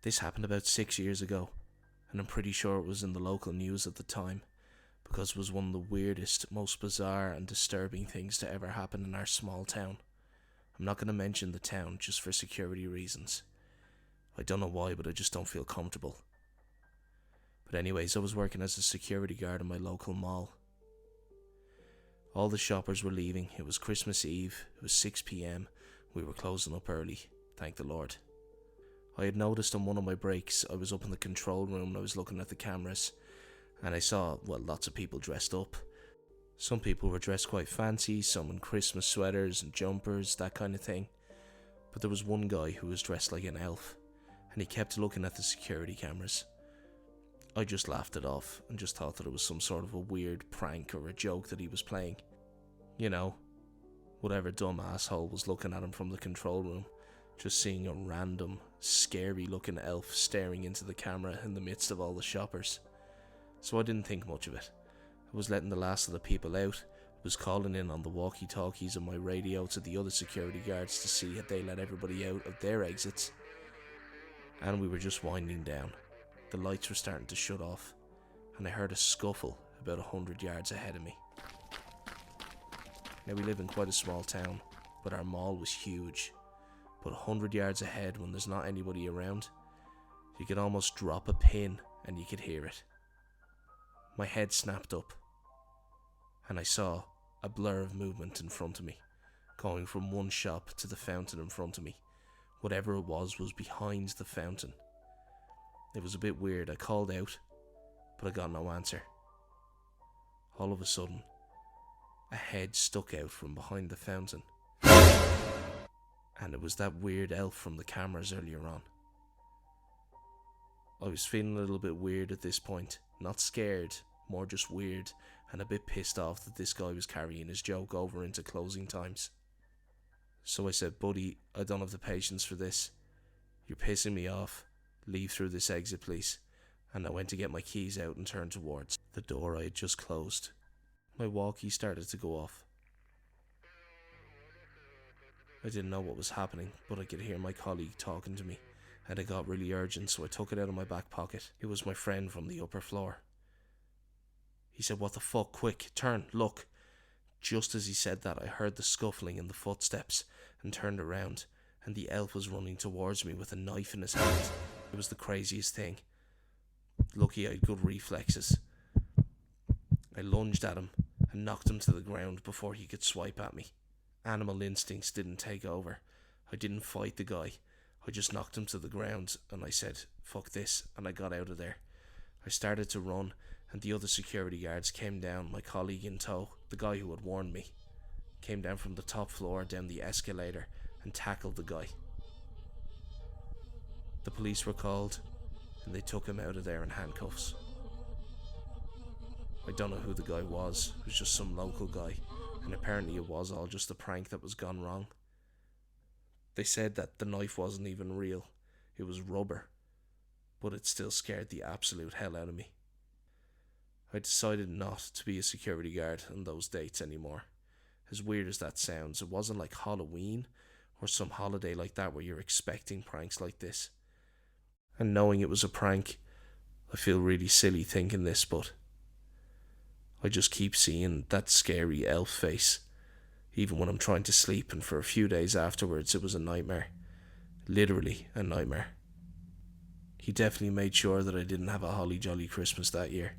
This happened about 6 years ago, and I'm pretty sure it was in the local news at the time, because it was one of the weirdest, most bizarre and disturbing things to ever happen in our small town. I'm not going to mention the town just for security reasons. I don't know why, but I just don't feel comfortable. But anyways, I was working as a security guard in my local mall. All the shoppers were leaving. It was Christmas Eve. It was 6 p.m. We were closing up early, thank the Lord. I had noticed on one of my breaks, I was up in the control room and I was looking at the cameras, and I saw, lots of people dressed up. Some people were dressed quite fancy, some in Christmas sweaters and jumpers, that kind of thing. But there was one guy who was dressed like an elf, and he kept looking at the security cameras. I just laughed it off and just thought that it was some sort of a weird prank or a joke that he was playing. You know, whatever dumb asshole was looking at him from the control room, just seeing a random, scary looking elf staring into the camera in the midst of all the shoppers. So I didn't think much of it. I was letting the last of the people out, was calling in on the walkie-talkies on my radio to the other security guards to see if they let everybody out of their exits. And we were just winding down. The lights were starting to shut off, and I heard a scuffle about 100 yards ahead of me. Now we live in quite a small town, but our mall was huge. But 100 yards ahead, when there's not anybody around, you could almost drop a pin and you could hear it. My head snapped up, and I saw a blur of movement in front of me, going from one shop to the fountain in front of me. Whatever it was behind the fountain. It was a bit weird. I called out, but I got no answer. All of a sudden, a head stuck out from behind the fountain. And it was that weird elf from the cameras earlier on. I was feeling a little bit weird at this point. Not scared, more just weird, and a bit pissed off that this guy was carrying his joke over into closing times. So I said, "Buddy, I don't have the patience for this. You're pissing me off. Leave through this exit, please." And I went to get my keys out and turned towards the door I had just closed. My walkie started to go off. I didn't know what was happening, but I could hear my colleague talking to me, and it got really urgent, so I took it out of my back pocket. It was my friend from the upper floor. He said, "What the fuck, quick, turn, look." Just as he said that, I heard the scuffling and the footsteps and turned around, and the elf was running towards me with a knife in his hand. It was the craziest thing. Lucky I had good reflexes. I lunged at him and knocked him to the ground before he could swipe at me. Animal instincts didn't take over. I didn't fight the guy. I just knocked him to the ground, and I said, "Fuck this," and I got out of there. I started to run, and the other security guards came down, my colleague in tow, the guy who had warned me, came down from the top floor down the escalator and tackled the guy. The police were called, and they took him out of there in handcuffs. I don't know who the guy was. It was just some local guy, and apparently it was all just a prank that was gone wrong. They said that the knife wasn't even real. It was rubber, but it still scared the absolute hell out of me. I decided not to be a security guard on those dates anymore. As weird as that sounds, it wasn't like Halloween or some holiday like that where you're expecting pranks like this. And knowing it was a prank, I feel really silly thinking this, but I just keep seeing that scary elf face, even when I'm trying to sleep, and for a few days afterwards it was a nightmare. Literally a nightmare. He definitely made sure that I didn't have a holly jolly Christmas that year.